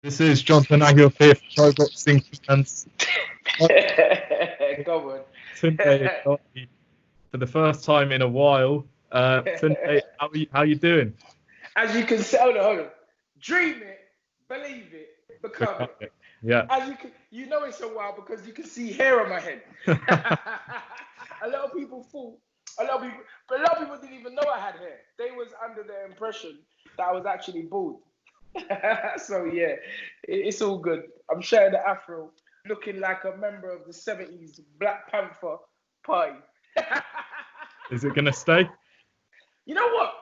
This is Jonathan Aguilar here from Pro Boxing Fans. Come on. Tunde Ajayi for the first time in a while. Tunde, how you doing? As you can see, hold on. Dream it, believe it, become it. Yeah. As you know it's a while because you can see hair on my head. A lot of people thought, but a lot of people didn't even know I had hair. They was under the impression that I was actually bald. So yeah, it's all good. I'm sharing the afro, looking like a member of the '70s Black Panther party. Is it gonna stay? You know what?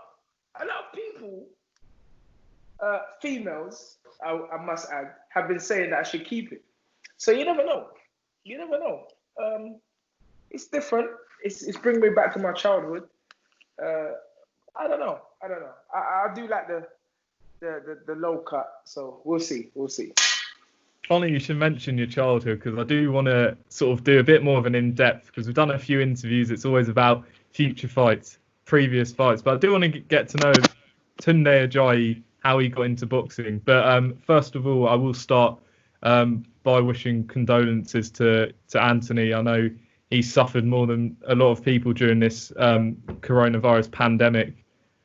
A lot of people, females, I must add, have been saying that I should keep it. So you never know. You never know. It's different. It's bringing me back to my childhood. Uh, I don't know. I do like the low cut. So we'll see. We'll see. Funny you should mention your childhood because I do want to sort of do a bit more of an in-depth because we've done a few interviews. It's always about future fights, previous fights, but I do want to get to know Tunde Ajayi, how he got into boxing. But first of all, I will start by wishing condolences to Anthony. I know he suffered more than a lot of people during this coronavirus pandemic.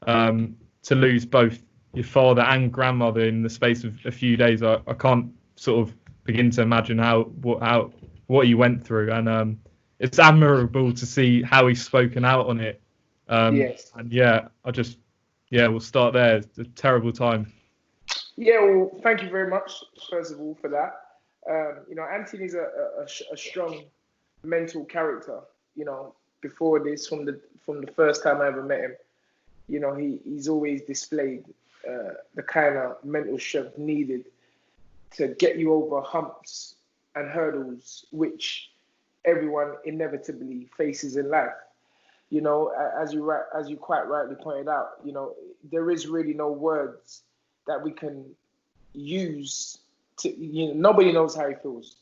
To lose both your father and grandmother in the space of a few days, I can't sort of begin to imagine what he went through, and it's admirable to see how he's spoken out on it. Yes. And we'll start there. It's a terrible time. Yeah, well, thank you very much, first of all, for that. Anthony's a strong mental character. You know, before this, from the first time I ever met him, he's always displayed the kind of mental strength needed to get you over humps and hurdles, which everyone inevitably faces in life. As you quite rightly pointed out, there is really no words that we can use to, nobody knows how he feels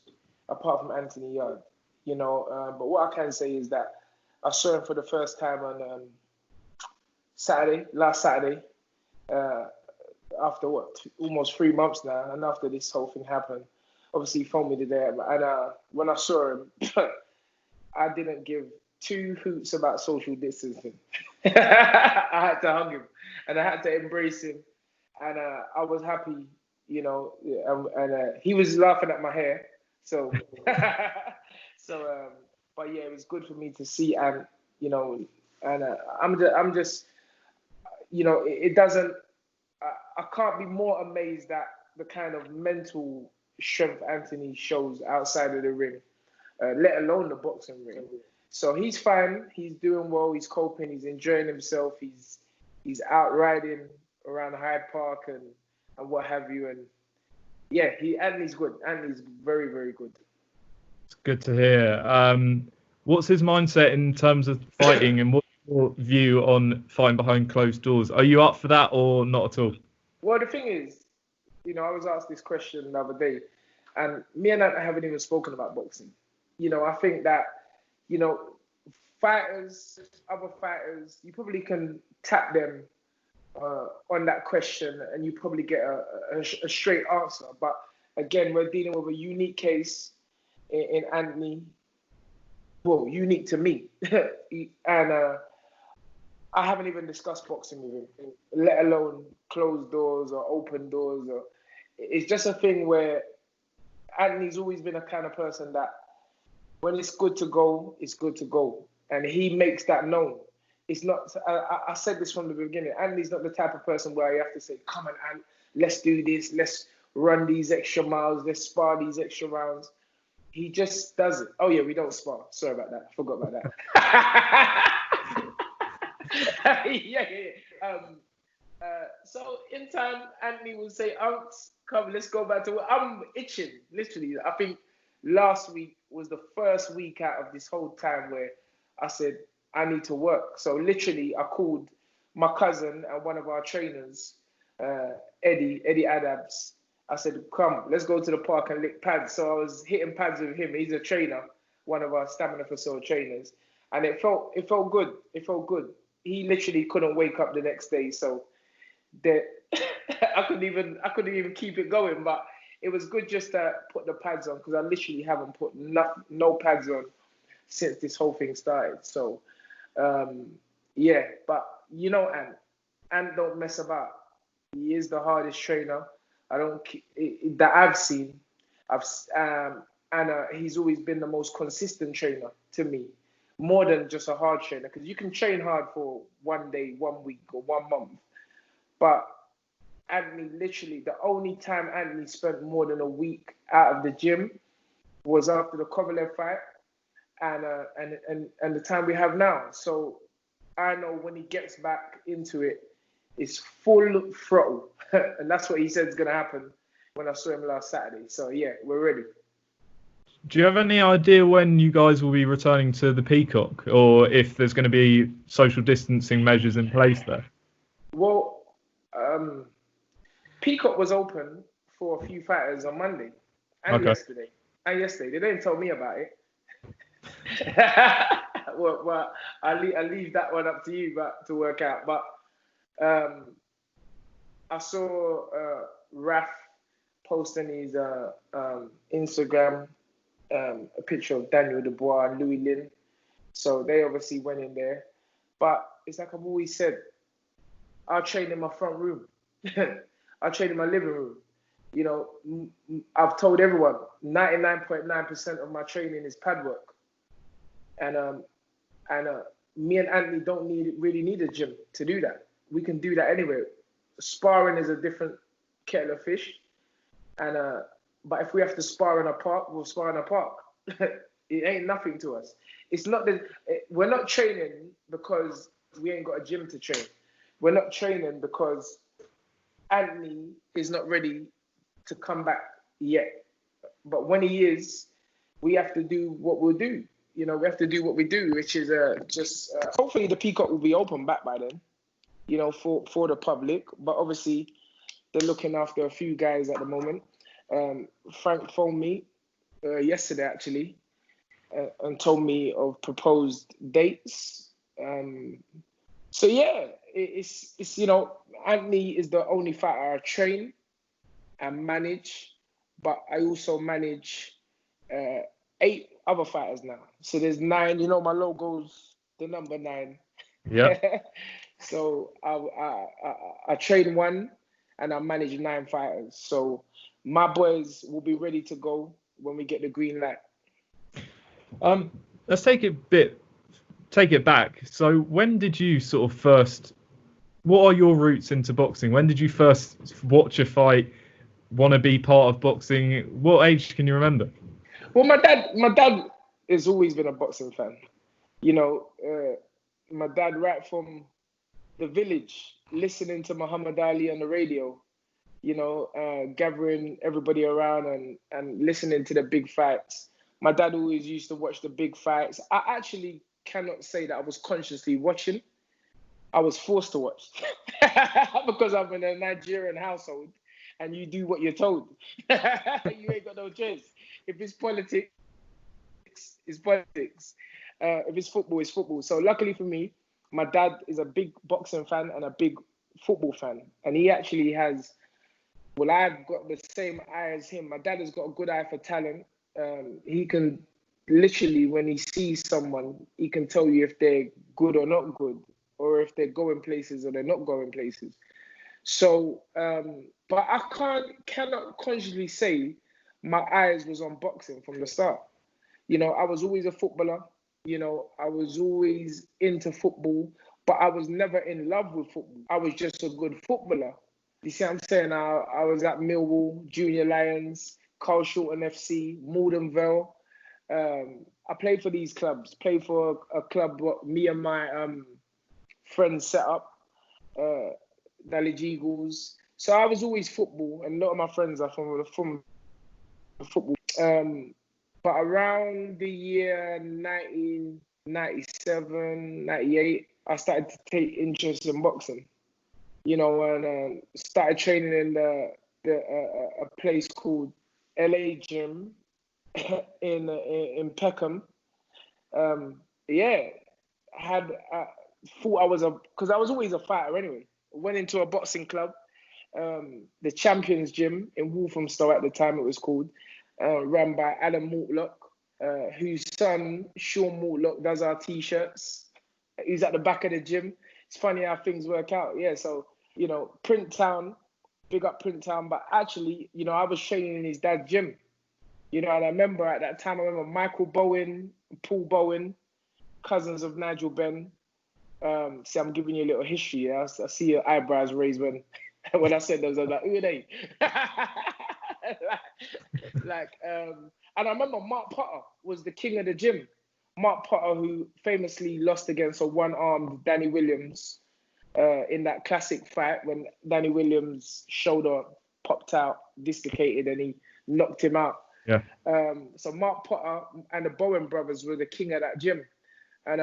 apart from Anthony Yarde, but what I can say is that I saw him for the first time on last Saturday, after almost 3 months now, and after this whole thing happened. Obviously he phoned me today, and when I saw him, I didn't give two hoots about social distancing. I had to hug him and I had to embrace him, and I was happy, and he was laughing at my hair, so but yeah, it was good for me to see, and and I'm just it doesn't. I can't be more amazed at the kind of mental strength Anthony shows outside of the ring, let alone the boxing ring. So he's fine. He's doing well. He's coping. He's enjoying himself. He's out riding around Hyde Park and what have you. And yeah, Anthony's good. Anthony's very, very good. It's good to hear. What's his mindset in terms of fighting, and what's your view on fighting behind closed doors? Are you up for that or not at all? Well, the thing is, I was asked this question the other day, and me and I haven't even spoken about boxing. I think that, other fighters, you probably can tap them on that question and you probably get a straight answer. But again, we're dealing with a unique case in Anthony. Well, unique to me. And I haven't even discussed boxing with him, let alone closed doors or open doors. It's just a thing where Anthony's always been a kind of person that when it's good to go, it's good to go. And he makes that known. It's not, I said this from the beginning, Anthony's not the type of person where you have to say, come on, Ant, let's do this, let's run these extra miles, let's spar these extra rounds. He just does it. Oh yeah, we don't spar. Sorry about that. I forgot about that. yeah. So in time, Anthony will say, come, let's go back to work. I'm itching, literally. I think last week was the first week out of this whole time where I said, I need to work. So literally, I called my cousin and one of our trainers, Eddie Adams. I said, come, let's go to the park and lick pads. So I was hitting pads with him. He's a trainer, one of our Stamina for Soul trainers. And it felt good. It felt good. He literally couldn't wake up the next day. So that I couldn't even keep it going. But it was good just to put the pads on because I literally haven't put no pads on since this whole thing started. So, yeah, but you know, Ant don't mess about. He is the hardest trainer that I've seen. He's always been the most consistent trainer to me, more than just a hard trainer. Because you can train hard for 1 day, 1 week, or 1 month, but Anthony, literally, the only time Anthony spent more than a week out of the gym was after the Kovalev fight, and the time we have now. So I know when he gets back into it, it's full throttle, and that's what he said is gonna happen when I saw him last Saturday. So yeah, we're ready. Do you have any idea when you guys will be returning to the Peacock, or if there's going to be social distancing measures in place there? Well, Peacock was open for a few fighters on Monday and yesterday. And yesterday, they didn't tell me about it. well, I leave that one up to you, but to work out. But I saw Raf posting his Instagram a picture of Daniel Dubois and Louis Lin. So they obviously went in there. But it's like I've always said, I'll train in my front room. I'll train in my living room. You know, I've told everyone 99.9% of my training is pad work. And me and Anthony don't really need a gym to do that. We can do that anyway. Sparring is a different kettle of fish. But if we have to spar in a park, we'll spar in a park. It ain't nothing to us. It's not that we're not training because we ain't got a gym to train. We're not training because Anthony is not ready to come back yet. But when he is, we have to do what we'll do. You know, we have to do what we do, which is hopefully the Peacock will be open back by then, you know, for the public. But obviously, they're looking after a few guys at the moment. Frank phoned me yesterday, actually, and told me of proposed dates. So, yeah, it's you know, Anthony is the only fighter I train and manage, but I also manage 8 other fighters now. So there's 9. You know, my logo's the number 9. Yeah. So I train 1 and I manage 9 fighters. So my boys will be ready to go when we get the green light. Let's take it back. So when did you sort of first? What are your roots into boxing? When did you first watch a fight? Want to be part of boxing? What age can you remember? Well, my dad has always been a boxing fan. You know, my dad right from the village, listening to Muhammad Ali on the radio, you know, gathering everybody around and listening to the big fights. My dad always used to watch the big fights. I actually cannot say that I was consciously watching. I was forced to watch because I'm in a Nigerian household and you do what you're told. You ain't got no choice. If it's politics, it's politics. If it's football, it's football. So luckily for me, my dad is a big boxing fan and a big football fan. And he actually has, well, I've got the same eye as him. My dad has got a good eye for talent. He can literally, when he sees someone, he can tell you if they're good or not good, or if they're going places or they're not going places. So, but I cannot consciously say my eyes was on boxing from the start. You know, I was always a footballer. You know, I was always into football, but I was never in love with football. I was just a good footballer. You see what I'm saying? I was at Millwall, Junior Lions, Carl Shorten FC, Malden Vale. I played for these clubs. Played for a club what me and my friends set up, Dulwich Eagles. So I was always football, and a lot of my friends are from football. But around the year 1997, 98, I started to take interest in boxing. You know, and started training in a place called LA Gym in Peckham. Yeah, thought I was because I was always a fighter anyway. Went into a boxing club, the Champions Gym in Walthamstow at the time it was called, run by Alan Mortlock, whose son, Sean Mortlock, does our T-shirts. He's at the back of the gym. It's funny how things work out. Yeah, so, you know, Print Town, big up Print Town, but actually, you know, I was training in his dad's gym. You know, and I remember at that time, Michael Bowen, Paul Bowen, cousins of Nigel Benn. See, I'm giving you a little history. Yeah? I see your eyebrows raised when I said those. I was like, who are they? And I remember Mark Potter was the king of the gym. Mark Potter, who famously lost against a one-armed Danny Williams in that classic fight when Danny Williams' shoulder popped out, dislocated, and he knocked him out. Yeah. So Mark Potter and the Bowen brothers were the king of that gym. And,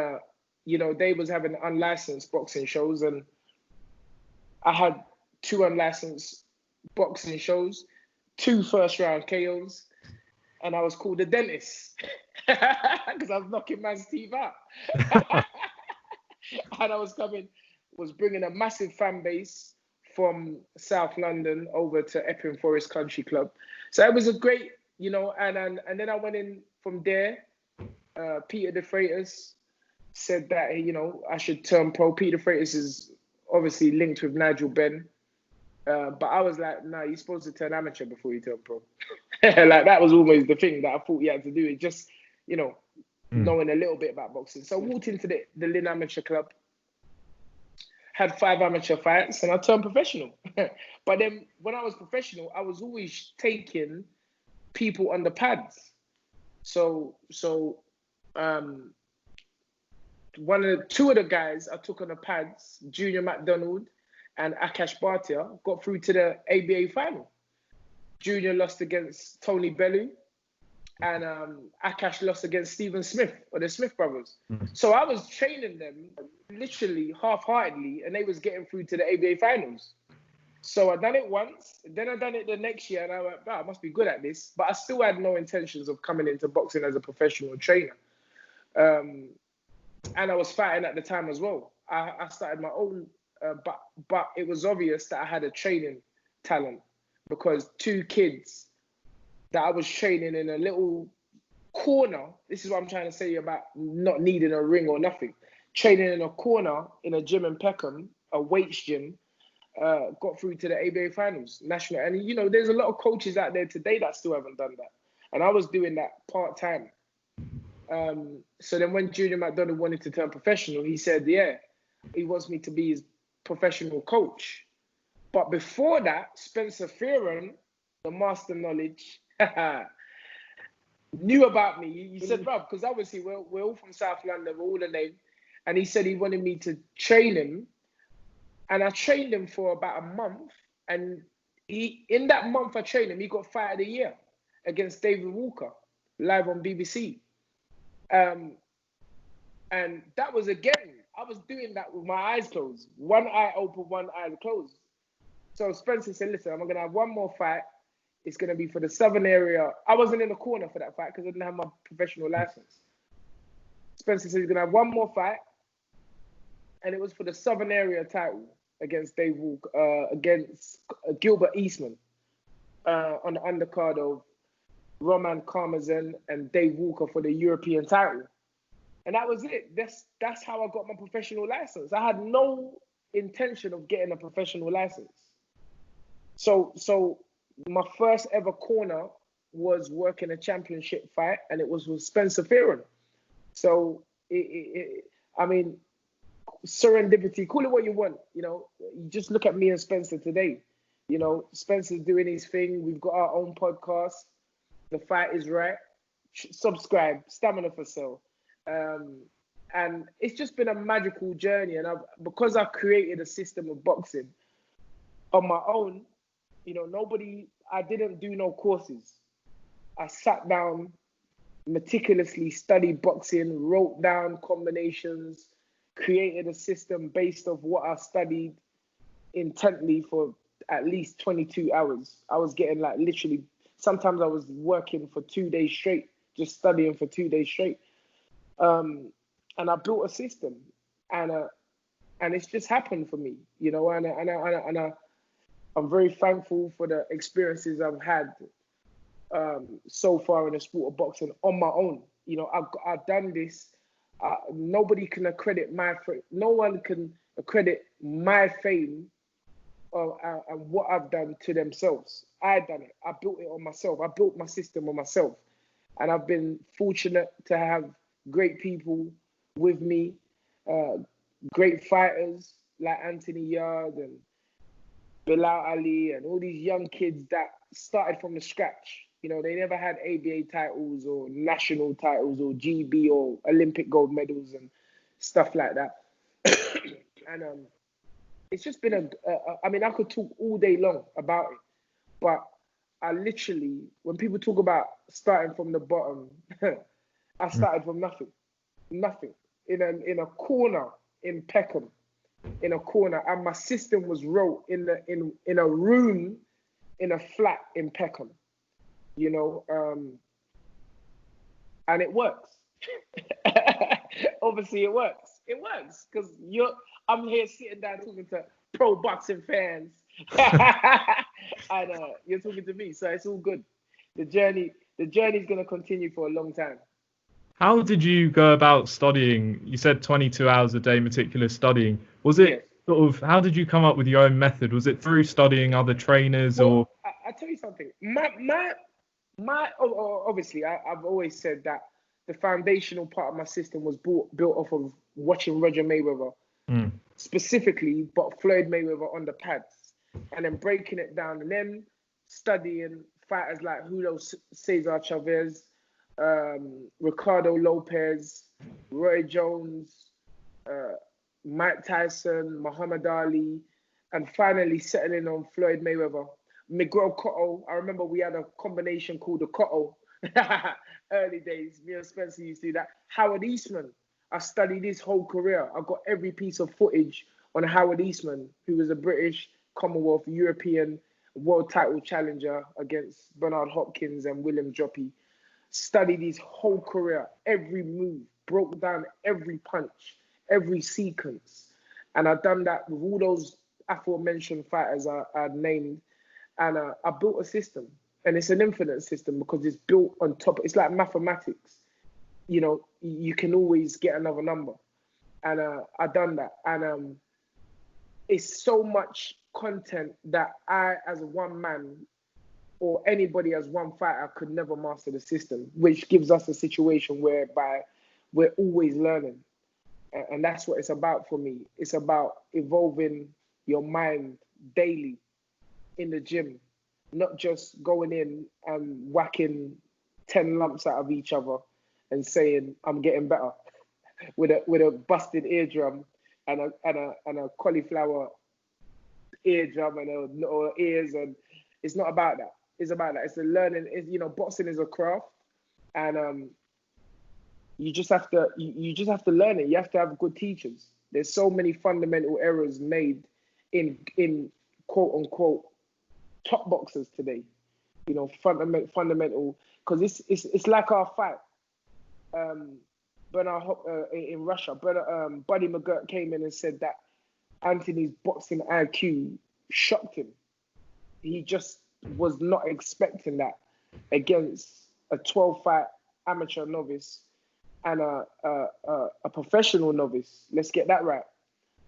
you know, they was having unlicensed boxing shows, and I had 2 unlicensed boxing shows, 2 first-round KOs, and I was called the dentist because I was knocking man's teeth out. And I was bringing a massive fan base from South London over to Epping Forest Country Club. So it was a great, you know, and then I went in from there. Peter De Freitas said that, you know, I should turn pro. Peter De Freitas is obviously linked with Nigel Benn. But I was like, no, you're supposed to turn amateur before you turn pro. Like, that was always the thing that I thought you had to do. It just, you know, knowing a little bit about boxing. So I walked into the Lynn Amateur Club, had 5 amateur fights, and I turned professional. But then when I was professional, I was always taking people under pads. So 2 of the guys I took on the pads, Junior McDonald and Akash Bhatia, got through to the ABA final. Junior lost against Tony Bellew, and Akash lost against Stephen Smith, or the Smith brothers. So I was training them literally half-heartedly, and they was getting through to the ABA finals. So I done it once, then I done it the next year, and I went, wow, I must be good at this. But I still had no intentions of coming into boxing as a professional trainer. And I was fighting at the time as well. I started my own, but it was obvious that I had a training talent, because 2 kids that I was training in a little corner, this is what I'm trying to say about not needing a ring or nothing, training in a corner in a gym in Peckham, a weights gym, got through to the ABA finals, national. And, you know, there's a lot of coaches out there today that still haven't done that. And I was doing that part-time. So then when Junior McDonald wanted to turn professional, he said, yeah, he wants me to be his professional coach. But before that, Spencer Fearon, the master knowledge, knew about me. He said, bruv, because obviously we're all from South London, we're all the name. And he said he wanted me to train him. And I trained him for about a month. And in that month I trained him, he got Fight of the Year against David Walker, live on BBC. And that was, again, I was doing that with my eyes closed. One eye open, one eye closed. So Spencer said, listen, I'm going to have one more fight. It's going to be for the Southern area. I wasn't in the corner for that fight because I didn't have my professional license. Spencer said he's going to have one more fight. And it was for the Southern area title against Dave Walker, against Gilbert Eastman, on the undercard of Roman Karmazin and Dave Walker for the European title. And that was it. That's how I got my professional license. I had no intention of getting a professional license. So my first ever corner was working a championship fight, and it was with Spencer Fearon. So, I mean, serendipity, call it what you want. You know, you just look at me and Spencer today. You know, Spencer's doing his thing. We've got our own podcast. The Fight is Right. Subscribe, Stamina for Sale. And it's just been a magical journey. And because I've created a system of boxing on my own, you know, I didn't do no courses. I sat down, meticulously studied boxing, wrote down combinations, created a system based off what I studied intently for at least 22 hours. I was getting like literally, sometimes I was working for 2 days straight, just studying for 2 days straight. And I built a system, and it's just happened for me, you know, and I'm very thankful for the experiences I've had so far in the sport of boxing on my own. You know, I've done this. Nobody can accredit no one can accredit my fame and what I've done to themselves. I done it. I built it on myself. I built my system on myself, and I've been fortunate to have great people with me, great fighters like Anthony Yarde and Bilal Ali and all these young kids that started from the scratch. You know, they never had ABA titles or national titles or GB or Olympic gold medals and stuff like that. And it's just been I mean, I could talk all day long about it, but I literally, when people talk about starting from the bottom, I started from nothing, in a corner in Peckham, in a corner, and my system was wrote in a room in a flat in Peckham, you know, and it works. Obviously, it works. It works because I'm here sitting down talking to pro boxing fans, and you're talking to me, so it's all good. The journey's gonna continue for a long time. How did you go about studying? You said 22 hours a day meticulous studying. Was it sort of, how did you come up with your own method? Was it through studying other trainers or? I'll tell you something. Obviously, I've always said that the foundational part of my system was built off of watching Roger Mayweather, specifically, but Floyd Mayweather on the pads, and then breaking it down, and then studying fighters like Julio Cesar Chavez, Ricardo Lopez, Roy Jones, Mike Tyson, Muhammad Ali, and finally settling on Floyd Mayweather. Miguel Cotto, I remember we had a combination called the Cotto. Early days, me and Spencer used to do that. Howard Eastman, I studied his whole career. I got every piece of footage on Howard Eastman, who was a British, Commonwealth, European world title challenger against Bernard Hopkins and William Joppy. Studied his whole career, every move, broke down every punch, every sequence. And I've done that with all those aforementioned fighters I named. And I built a system. And it's an infinite system because it's built on top. It's like mathematics. You know, you can always get another number. And I've done that. And it's so much content that I, as one man, or anybody as one fighter, could never master the system, which gives us a situation whereby we're always learning. And that's what it's about for me. It's about evolving your mind daily in the gym, not just going in and whacking 10 lumps out of each other and saying, I'm getting better with a busted eardrum and a cauliflower eardrum or ears. And it's not about that. It's about that. It's a learning. Boxing is a craft, and you just have to learn it. You have to have good teachers. There's so many fundamental errors made in quote unquote top boxers today. You know, fundamental, because it's like our fight. Bernard in Russia, Buddy McGirt came in and said that Anthony's boxing IQ shocked him. He just was not expecting that against a 12-fight amateur novice and a professional novice. Let's get that right.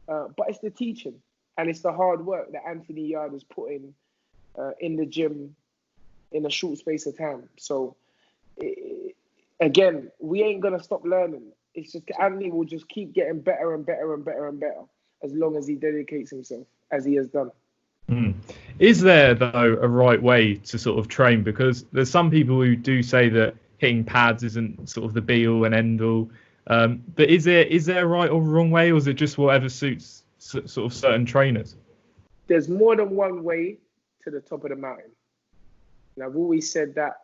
But it's the teaching and it's the hard work that Anthony Yarde has put in the gym in a short space of time. So again, we ain't gonna stop learning. It's just Anthony will just keep getting better and better and better and better as long as he dedicates himself, as he has done. Is there, though, a right way to sort of train? Because there's some people who do say that hitting pads isn't sort of the be all and end all. But is there a right or wrong way, or is it just whatever suits sort of certain trainers? There's more than one way to the top of the mountain. And I've always said that.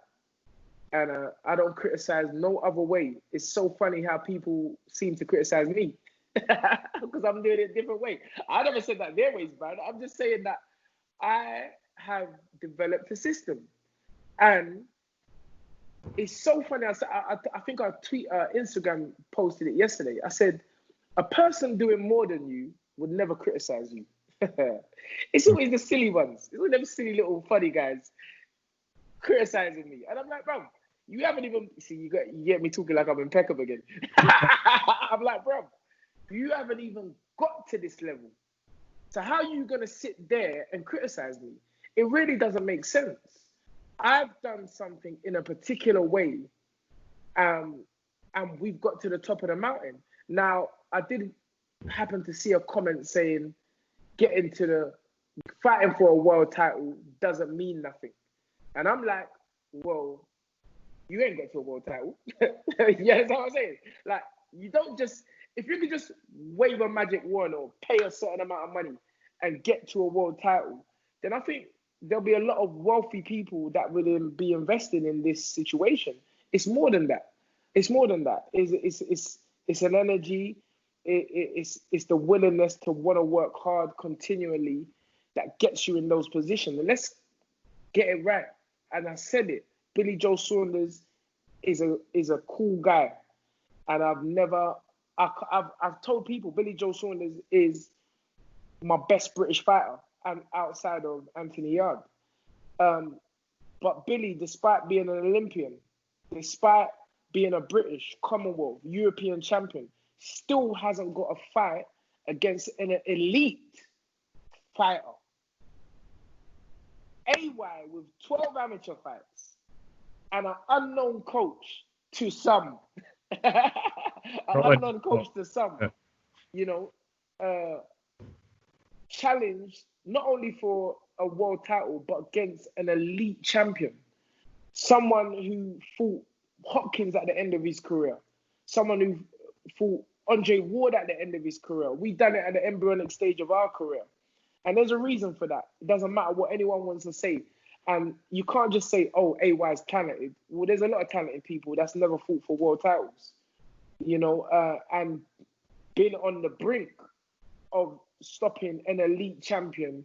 And I don't criticize no other way. It's so funny how people seem to criticize me because I'm doing it a different way. I never said that their way's bad. I'm just saying that I have developed a system. And it's so funny. I think our Instagram posted it yesterday. I said, a person doing more than you would never criticize you. It's always the silly ones. It's all them silly little funny guys criticizing me. And I'm like, bro, you haven't even, see, you get me talking like I'm in Peckham again. I'm like, bro, you haven't even got to this level. So how are you going to sit there and criticize me? It really doesn't make sense. I've done something in a particular way, and we've got to the top of the mountain. Now, I did happen to see a comment saying, fighting for a world title doesn't mean nothing. And I'm like, well, you ain't got to a world title. Yeah, that's what I'm saying. Like, you don't just, if you could just wave a magic wand or pay a certain amount of money and get to a world title, then I think there'll be a lot of wealthy people that will be investing in this situation. It's more than that. It's more than that. It's an energy. It's the willingness to want to work hard continually that gets you in those positions. And let's get it right. And I said it. Billy Joe Saunders is a cool guy, and I've told people Billy Joe Saunders is my best British fighter, and outside of Anthony Yarde. But Billy, despite being an Olympian, despite being a British, Commonwealth, European champion, still hasn't got a fight against an elite fighter. AY with 12 amateur fights and an unknown coach to some. Unknown coach to some. You know, challenged not only for a world title, but against an elite champion. Someone who fought Hopkins at the end of his career. Someone who fought Andre Ward at the end of his career. We done it at the embryonic stage of our career. And there's a reason for that. It doesn't matter what anyone wants to say. And you can't just say, oh, AY's talented. Well, there's a lot of talented people that's never fought for world titles. You know, and been on the brink of stopping an elite champion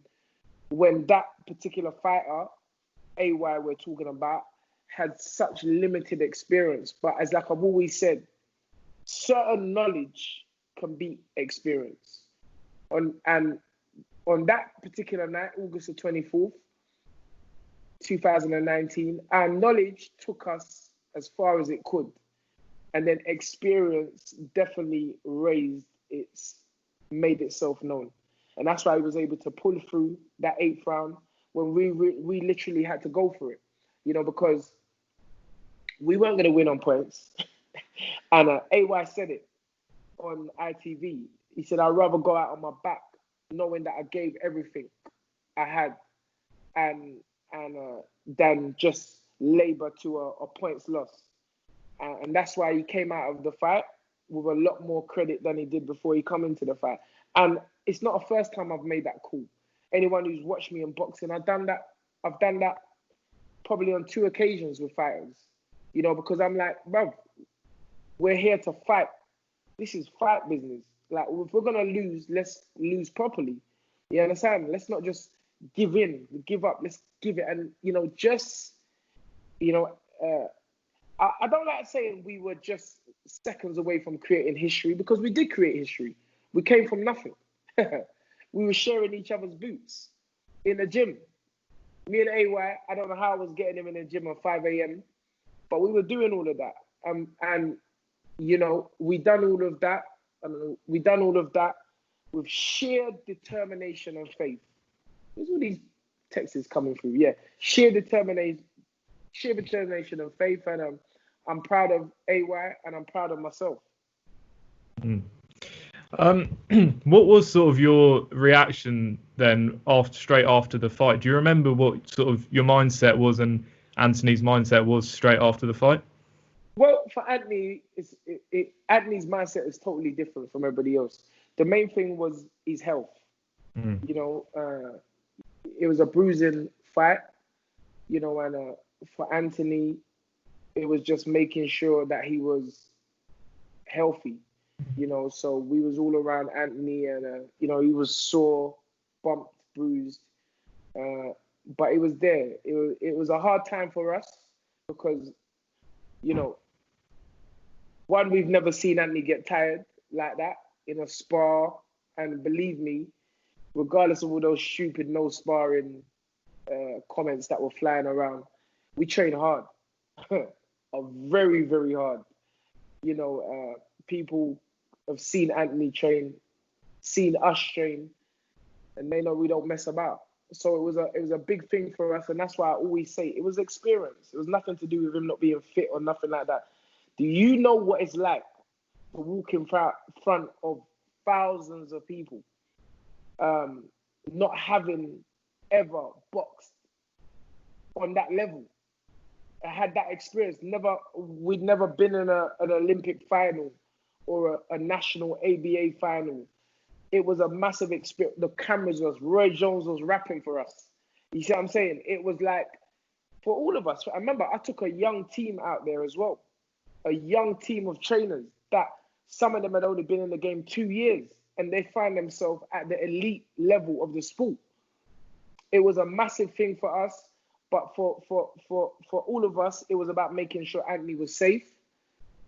when that particular fighter, AY we're talking about, had such limited experience. But as like I've always said, certain knowledge can beat experience. And on that particular night, August the 24th, 2019, our knowledge took us as far as it could. And then experience definitely made itself known. And that's why I was able to pull through that 8th round when we literally had to go for it. You know, because we weren't going to win on points. And AY said it on ITV. He said, I'd rather go out on my back knowing that I gave everything I had and than just labor to a points loss. And that's why he came out of the fight with a lot more credit than he did before he come into the fight. And it's not the first time I've made that call. Anyone who's watched me in boxing, I've done that probably on 2 occasions with fighters. You know, because I'm like, bro, we're here to fight. This is fight business. Like, if we're going to lose, let's lose properly. You understand? Let's not just give in, give up. Let's give it. And, you know, I don't like saying we were just seconds away from creating history, because we did create history. We came from nothing. We were sharing each other's boots in the gym. Me and AY, I don't know how I was getting him in the gym at 5 a.m., but we were doing all of that. And you know, we done all of that with sheer determination and faith. There's all these texts coming through. Yeah, sheer determination and faith. And I'm proud of AY and I'm proud of myself. What was sort of your reaction then straight after the fight? Do you remember what sort of your mindset was and Anthony's mindset was straight after the fight? Well, for Anthony, Anthony's mindset is totally different from everybody else. The main thing was his health. You know, it was a bruising fight, you know, and for Anthony, it was just making sure that he was healthy, you know. So we was all around Anthony, and you know, he was sore, bumped, bruised, but it was there. It was a hard time for us because, you know, one, we've never seen Anthony get tired like that in a spar, and believe me, regardless of all those stupid no sparring comments that were flying around, we train hard, very, very hard. You know, people have seen Anthony train, seen us train, and they know we don't mess about. So it was a big thing for us, and that's why I always say it was experience. It was nothing to do with him not being fit or nothing like that. Do you know what it's like to walk in front of thousands of people, not having ever boxed on that level? I had that experience. We'd never been in an Olympic final or a national ABA final. It was a massive experience. The cameras Roy Jones was rapping for us. You see what I'm saying? It was like, for all of us. I remember I took a young team out there as well. A young team of trainers that some of them had only been in the game 2 years, and they find themselves at the elite level of the sport. It was a massive thing for us, but for all of us, it was about making sure Anthony was safe,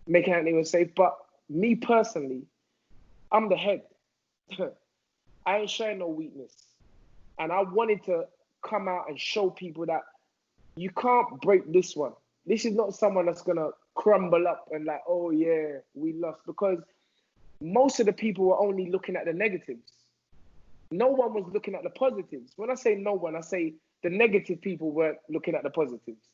But me personally, I'm the head. I ain't showing no weakness. And I wanted to come out and show people that you can't break this one. This is not someone that's going to crumble up and like, oh yeah, we lost. Because most of the people were only looking at the negatives. No one was looking at the positives. When I say no one, I say the negative people weren't looking at the positives.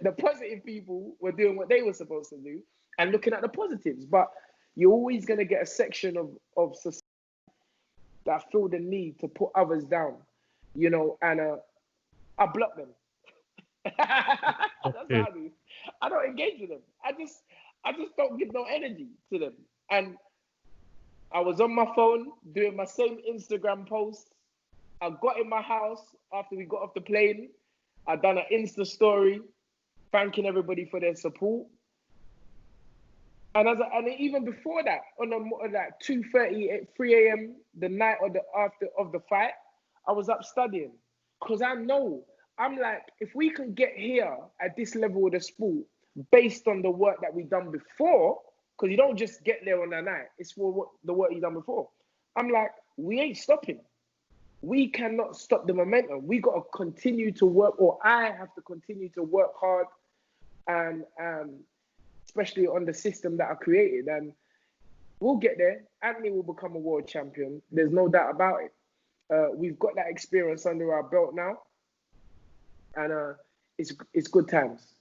The positive people were doing what they were supposed to do and looking at the positives. But you're always going to get a section of society that feel the need to put others down, you know, and I block them. That's what I do. I don't engage with them. I just don't give no energy to them. And I was on my phone doing my same Instagram post. I got in my house after we got off the plane. I done an Insta story thanking everybody for their support. And even before that, on like 2:30, 3 a.m. the night after the fight, I was up studying. Because I know, I'm like, if we can get here at this level of the sport, based on the work that we done before, because you don't just get there on that night, it's for the work you done before. I'm like, we ain't stopping. We cannot stop the momentum. We got to continue to work, or I have to continue to work hard, and especially on the system that I created. And we'll get there. Anthony will become a world champion. There's no doubt about it. We've got that experience under our belt now, and it's good times.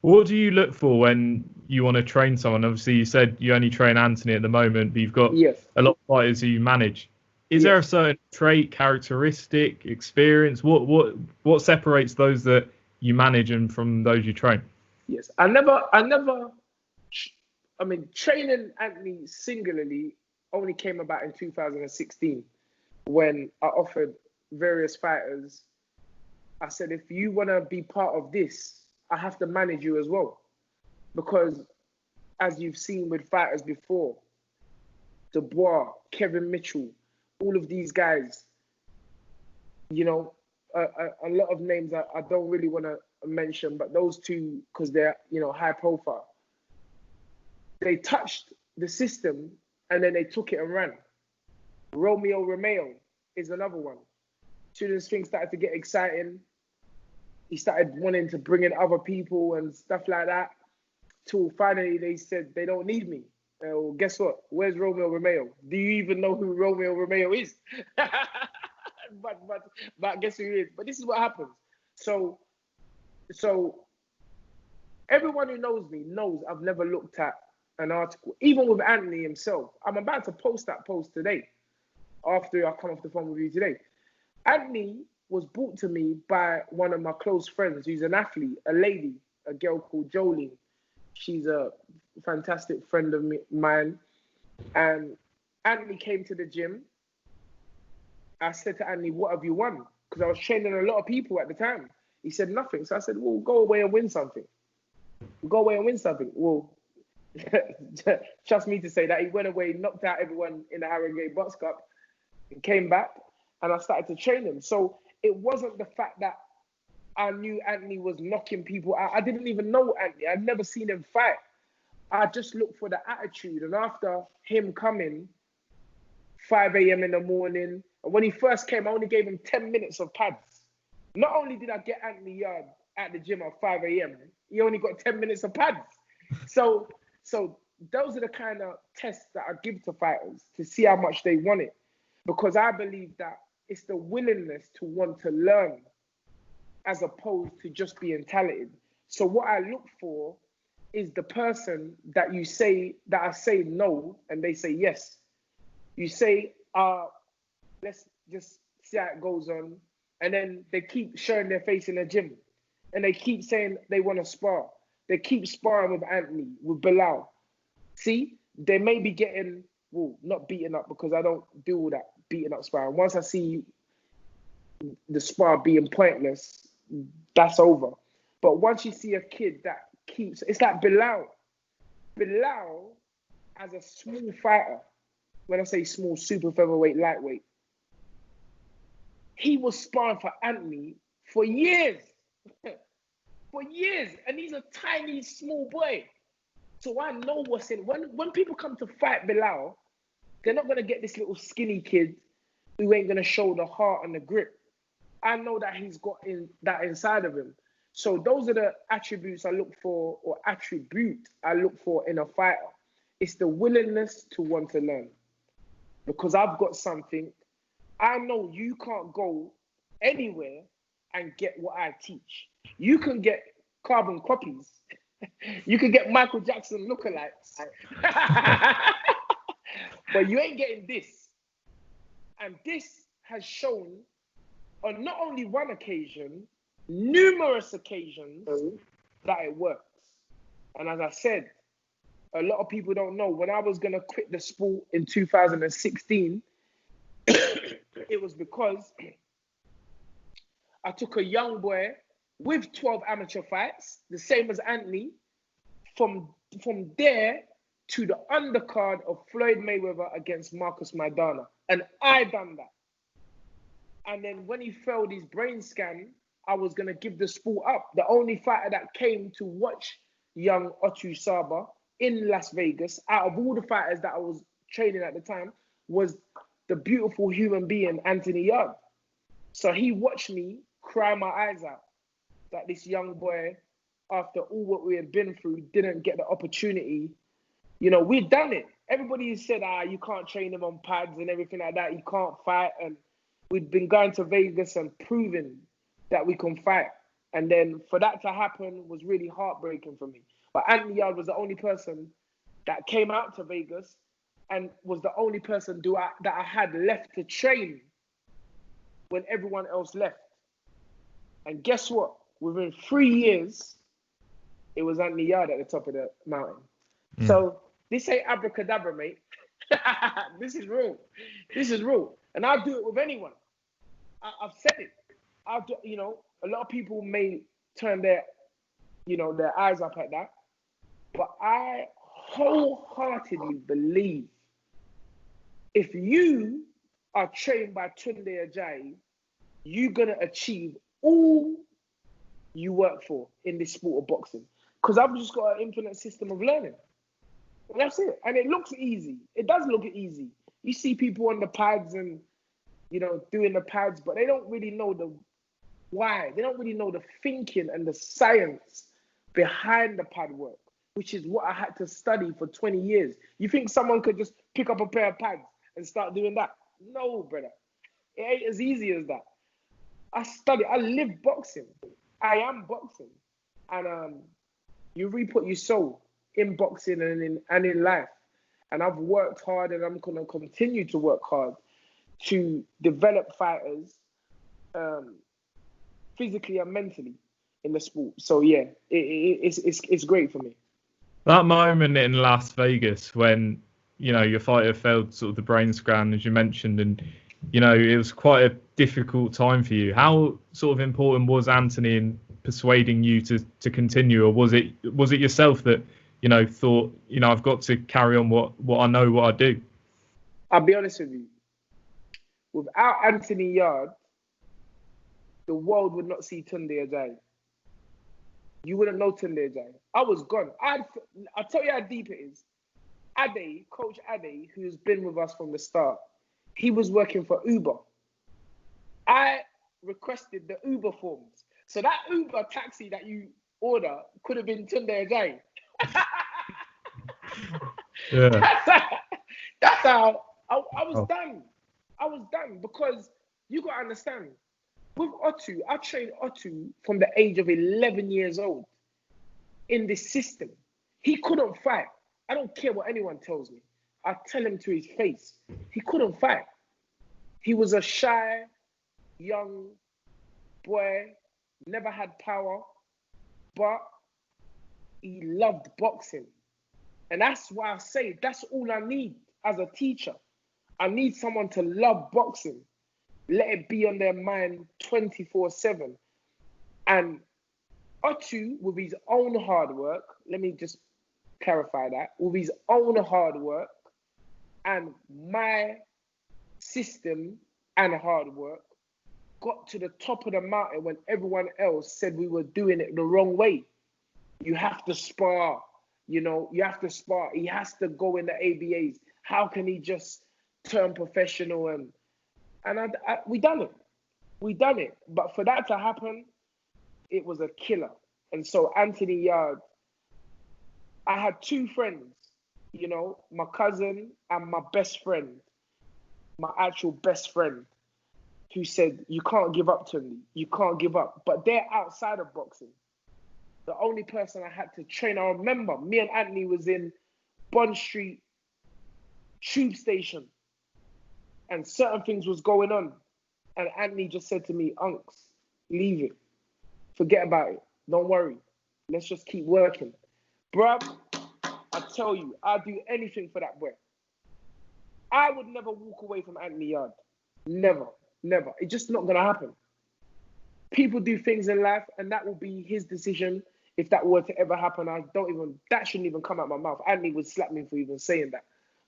What do you look for when you want to train someone? Obviously, you said you only train Anthony at the moment, but you've got a lot of fighters who you manage. Is there a certain trait, characteristic, experience? What separates those that you manage and from those you train? Yes, training Anthony singularly only came about in 2016 when I offered various fighters. I said, if you want to be part of this, I have to manage you as well. Because as you've seen with fighters before, Dubois, Kevin Mitchell, all of these guys, you know, a lot of names I don't really want to mention, but those two, because they're, you know, high profile, they touched the system and then they took it and ran. Romeo Romeo is another one. As soon as things started to get exciting, he started wanting to bring in other people and stuff like that. Till finally they said they don't need me. Well, guess what? Where's Romeo Romeo? Do you even know who Romeo Romeo is? but guess who he is? But this is what happens. So everyone who knows me knows I've never looked at an article, even with Anthony himself. I'm about to post that post today after I come off the phone with you today. Anthony was brought to me by one of my close friends who's an athlete, a lady, a girl called Jolene. She's a fantastic friend of mine. And Anthony came to the gym. I said to Anthony, what have you won? Because I was training a lot of people at the time. He said nothing. So I said, well, go away and win something. Well, trust me to say that he went away, knocked out everyone in the Harrogate Box Cup, and came back, and I started to train him. So it wasn't the fact that I knew Anthony was knocking people out. I didn't even know Anthony. I'd never seen him fight. I just looked for the attitude. And after him coming 5 a.m. in the morning. And when he first came, I only gave him 10 minutes of pads. Not only did I get Anthony Yarde at the gym at 5 a.m., he only got 10 minutes of pads. So those are the kind of tests that I give to fighters to see how much they want it. Because I believe that it's the willingness to want to learn as opposed to just being talented. So what I look for is the person that I say no and they say yes. You say, let's just see how it goes on. And then they keep showing their face in the gym. And they keep saying they want to spar. They keep sparring with Anthony, with Bilal. See, they may be getting, well, not beaten up because I don't do all that beating up sparring. Once I see the spar being pointless, that's over. But once you see a kid that keeps, it's like Bilal. Bilal, as a small fighter, when I say small, super featherweight, lightweight, he was sparring for Anthony for years. For years. And he's a tiny, small boy. So I know what's in. When people come to fight Bilal, they're not going to get this little skinny kid who ain't going to show the heart and the grip. I know that he's got that inside of him. So those are the attributes I look for, or attribute I look for in a fighter. It's the willingness to want to learn. Because I've got something. I know you can't go anywhere and get what I teach. You can get carbon copies. You can get Michael Jackson lookalikes. But you ain't getting this. And this has shown on not only one occasion, numerous occasions that it works. And as I said, a lot of people don't know, when I was going to quit the sport in 2016, it was because I took a young boy with 12 amateur fights, the same as Anthony, from there to the undercard of Floyd Mayweather against Marcus Maidana. And I done that. And then when he failed his brain scan, I was going to give the sport up. The only fighter that came to watch young Otu Saba in Las Vegas, out of all the fighters that I was training at the time, was the beautiful human being, Anthony Yarde. So he watched me cry my eyes out that this young boy, after all what we had been through, didn't get the opportunity. You know, we'd done it. Everybody said, you can't train him on pads and everything like that. He can't fight. And we'd been going to Vegas and proving that we can fight. And then for that to happen was really heartbreaking for me. But Anthony Yarde was the only person that came out to Vegas and was the only person that I had left to train when everyone else left. And guess what? Within 3 years, it was Anthony Yarde at the top of the mountain. So this ain't abracadabra, mate. This is real. This is real. And I'll do it with anyone. I've said it. I'll do, a lot of people may turn their eyes up at that. But I wholeheartedly believe if you are trained by Tunde Ajayi, you're going to achieve all you work for in this sport of boxing. Because I've just got an infinite system of learning. And that's it. And it looks easy. It does look easy. You see people on the pads and, doing the pads, but they don't really know the why. They don't really know the thinking and the science behind the pad work, which is what I had to study for 20 years. You think someone could just pick up a pair of pads and start doing that? No, brother. It ain't as easy as that. I live boxing. I am boxing. And you reap what you sow in boxing and in life. And I've worked hard and I'm going to continue to work hard to develop fighters physically and mentally in the sport. So yeah, it's great for me. That moment in Las Vegas when, your fighter failed sort of the brain scan, as you mentioned, and, it was quite a difficult time for you. How sort of important was Anthony in persuading you to continue, or was it yourself that, thought, I've got to carry on what I know, what I do? I'll be honest with you. Without Anthony Yarde, the world would not see Tunde Ajayi. You wouldn't know Tunde Ajayi. I was gone. I'll tell you how deep it is. Coach Ade, who's been with us from the start, he was working for Uber. I requested the Uber forms. So that Uber taxi that you order could have been Tunde Ajayi. Yeah. That's how I was done. I was done because you got to understand, with Otu, I trained Otu from the age of 11 years old in this system. He couldn't fight. I don't care what anyone tells me. I tell him to his face. He couldn't fight. He was a shy, young boy, never had power, but he loved boxing. And that's why I say that's all I need as a teacher. I need someone to love boxing. Let it be on their mind 24/7. And Otu, with his own hard work, let me just clarify that, with his own hard work and my system and hard work, got to the top of the mountain when everyone else said we were doing it the wrong way. You have to spar, you have to spar. He has to go in the ABAs. How can he just turn professional? And we done it. We done it. But for that to happen, it was a killer. And so Anthony Yarde, I had two friends, my cousin and my best friend, my actual best friend, who said, you can't give up to me. You can't give up. But they're outside of boxing. The only person I had to train, I remember me and Anthony was in Bond Street tube station and certain things was going on. And Anthony just said to me, Unks, leave it. Forget about it. Don't worry. Let's just keep working. Bruv, I tell you, I'd do anything for that boy. I would never walk away from Anthony Yarde. Never. Never. It's just not going to happen. People do things in life, and that will be his decision. If that were to ever happen, that shouldn't even come out my mouth. Anthony would slap me for even saying that.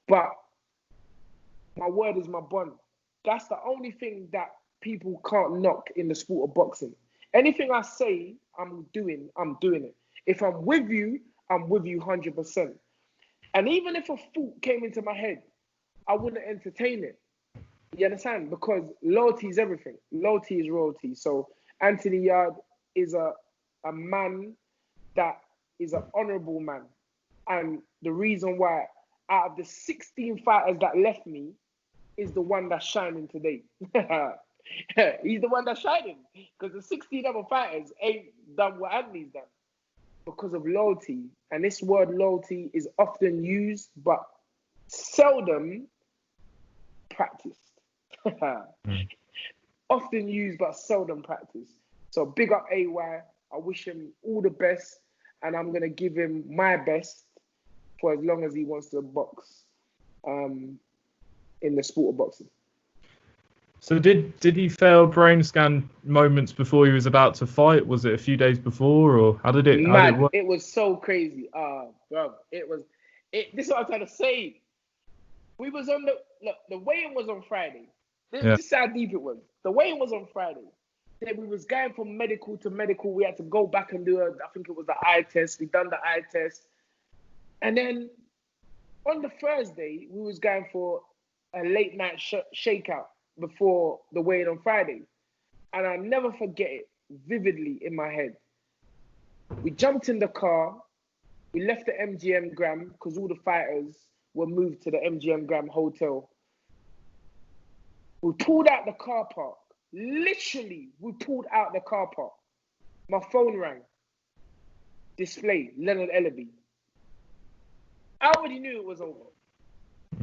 But my word is my bond. That's the only thing that people can't knock in the sport of boxing. Anything I say, I'm doing it. If I'm with you 100%. And even if a thought came into my head, I wouldn't entertain it. You understand? Because loyalty is everything. Loyalty is royalty. So Anthony Yarde is a man that is an honourable man. And the reason why out of the 16 fighters that left me is the one that's shining today. He's the one that's shining. Because the 16 other fighters ain't done what Anthony's done. Because of loyalty. And this word loyalty is often used, but seldom practiced. Often used, but seldom practiced. So big up AY. I wish him all the best. And I'm going to give him my best for as long as he wants to box in the sport of boxing. So did he fail brain scan moments before he was about to fight? Was it a few days before, or how did it work? It was so crazy. Bro, this is what I'm trying to say. We was on the weigh-in was on Friday. This is how deep it was. The weigh-in was on Friday. Then we was going from medical to medical. We had to go back and do I think it was the eye test. We done the eye test. And then on the Thursday, we was going for a late night shakeout before the weigh-in on Friday. And I'll never forget it vividly in my head. We jumped in the car. We left the MGM Grand because all the fighters were moved to the MGM Grand Hotel. We pulled out the car park. Literally, we pulled out the car park. My phone rang. Display, Leonard Ellaby. I already knew it was over.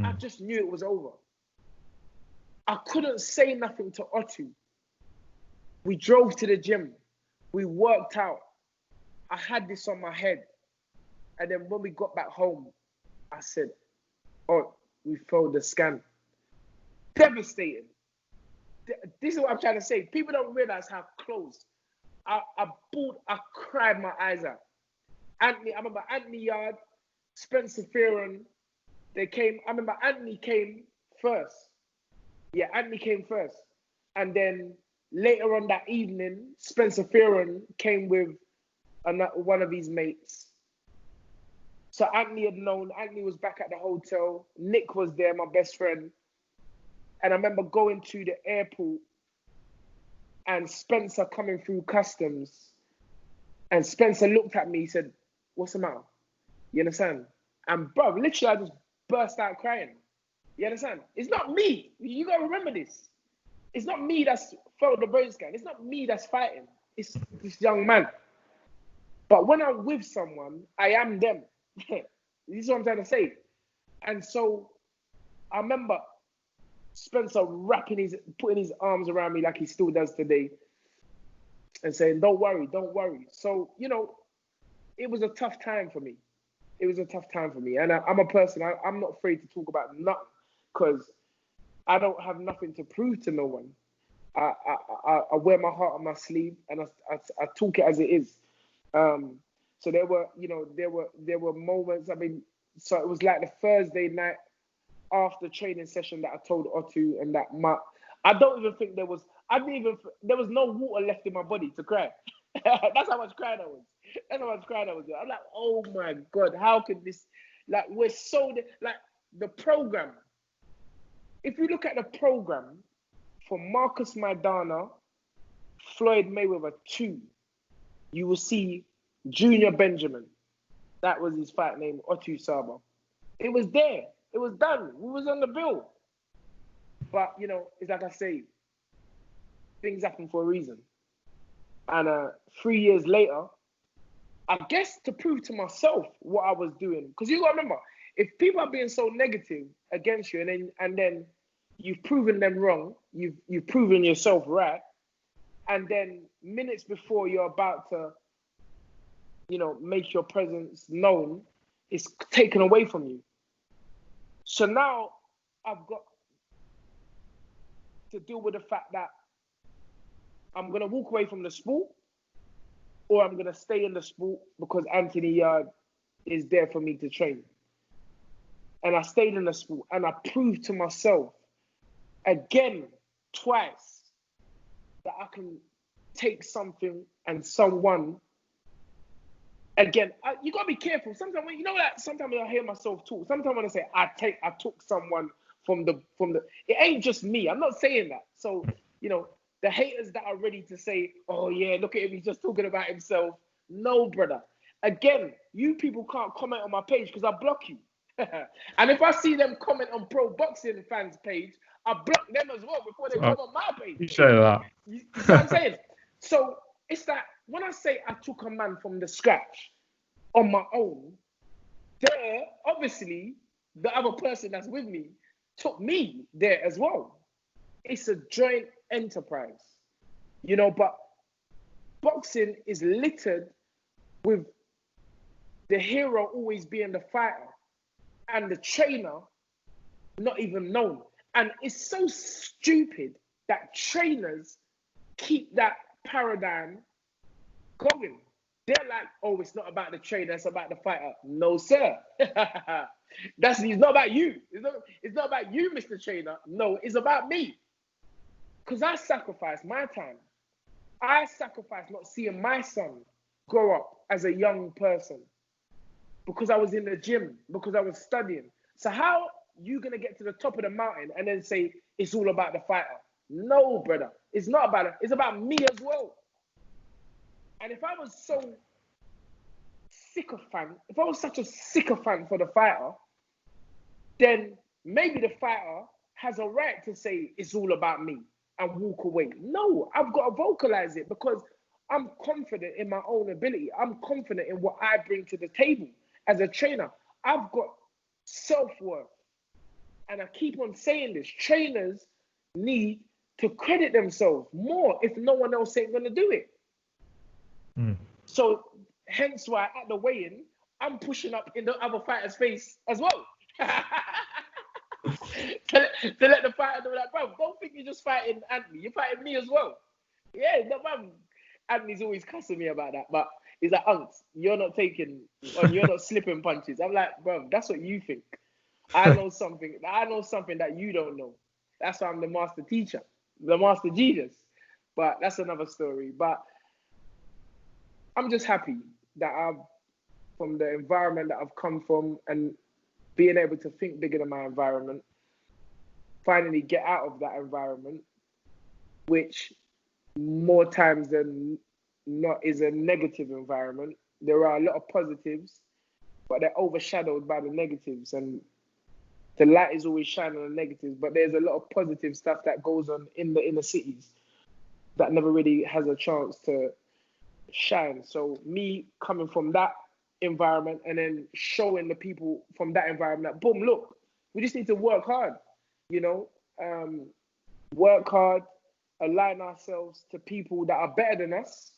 I just knew it was over. I couldn't say nothing to Otu. We drove to the gym. We worked out. I had this on my head. And then when we got back home, I said, oh, we failed the scan. Devastating. This is what I'm trying to say. People don't realize how close. I cried my eyes out. I remember Anthony Yarde, Spencer Fearon, they came. I remember Anthony came first. Yeah, Anthony came first. And then later on that evening, Spencer Fearon came with one of his mates. So Anthony had known. Anthony was back at the hotel. Nick was there, my best friend. And I remember going to the airport and Spencer coming through customs. And Spencer looked at me, he said, "What's the matter?" You understand? And bro, literally I just burst out crying. You understand? It's not me. You gotta remember this. It's not me that's felt the brain scan. It's not me that's fighting. It's this young man. But when I'm with someone, I am them. This is what I'm trying to say. And so I remember Spencer putting his arms around me like he still does today and saying, "Don't worry, don't worry." So, you know, it was a tough time for me. It was a tough time for me. And I'm a person, I'm not afraid to talk about nothing because I don't have nothing to prove to no one. I wear my heart on my sleeve and I talk it as it is. So there were moments. I mean, so it was like the Thursday night after training session that I told Otto and that I don't even think there was no water left in my body to cry. That's how much crying I was. That's how much crying I was doing. I'm like, oh my God, how could this, like, we're so, like, the program. If you look at the program for Marcus Maidana, Floyd Mayweather 2, you will see Junior Benjamin. That was his fight name, Otto Saba. It was there. It was done. We was on the bill. But, you know, it's like I say, things happen for a reason. And 3 years later, I guess to prove to myself what I was doing, because you gotta remember, if people are being so negative against you, and then you've proven them wrong, you've proven yourself right, and then minutes before you're about to, you know, make your presence known, it's taken away from you. So now I've got to deal with the fact that I'm gonna walk away from the sport, or I'm gonna stay in the sport because Anthony Yarde is there for me to train. And I stayed in the sport and I proved to myself again, twice, that I can take something and someone. Again, you gotta be careful. Sometimes when, you know that sometimes I hear myself talk. Sometimes when I say I took someone from the, it ain't just me. I'm not saying that. So, you know, the haters that are ready to say, "Oh yeah, look at him, he's just talking about himself." No, brother. Again, you people can't comment on my page because I block you. And if I see them comment on Pro Boxing fans page, I block them as well before they come on my page. You show that. You know what I'm saying? So it's that when I say I took a man from the scratch on my own, there, obviously, the other person that's with me took me there as well. It's a joint enterprise, you know, but boxing is littered with the hero always being the fighter and the trainer not even known. And it's so stupid that trainers keep that paradigm going. They're like, "Oh, it's not about the trainer, it's about the fighter." No, sir. It's not about you. It's not about you, Mr. Trainer. No, it's about me. Because I sacrificed my time. I sacrificed not seeing my son grow up as a young person because I was in the gym, because I was studying. So how you going to get to the top of the mountain and then say it's all about the fighter? No, brother. It's not about it. It's about me as well. And if I was so sycophant, if I was such a sycophant for the fighter, then maybe the fighter has a right to say it's all about me and walk away. No, I've got to vocalize it because I'm confident in my own ability. I'm confident in what I bring to the table as a trainer. I've got self-worth. And I keep on saying this. Trainers need to credit themselves more if no one else ain't going to do it. So hence why at the weigh-in, I'm pushing up in the other fighter's face as well. to let the fighter know that, bro, don't think you're just fighting Anthony. You're fighting me as well. Yeah, no, man. Anthony's always cussing me about that. But he's like, "Unks, you're not slipping punches." I'm like, bro, that's what you think. I know something that you don't know. That's why I'm the master teacher, the master Jesus. But that's another story. But I'm just happy that from the environment that I've come from and being able to think bigger than my environment. finally get out of that environment, which more times than not is a negative environment. There are a lot of positives, but they're overshadowed by the negatives, and the light is always shining on the negatives, but there's a lot of positive stuff that goes on in the inner cities that never really has a chance to shine. So me coming from that environment and then showing the people from that environment that, boom, look, we just need to work hard, you know, work hard, align ourselves to people that are better than us.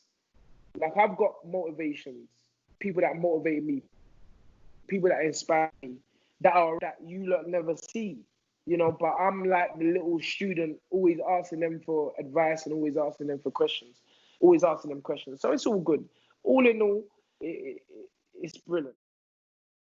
Like, I've got motivations, people that motivate me, people that inspire me, that you lot never see, you know, but I'm like the little student, always asking them for advice and always asking them for questions, always asking them questions. So it's all good. All in all, it's brilliant.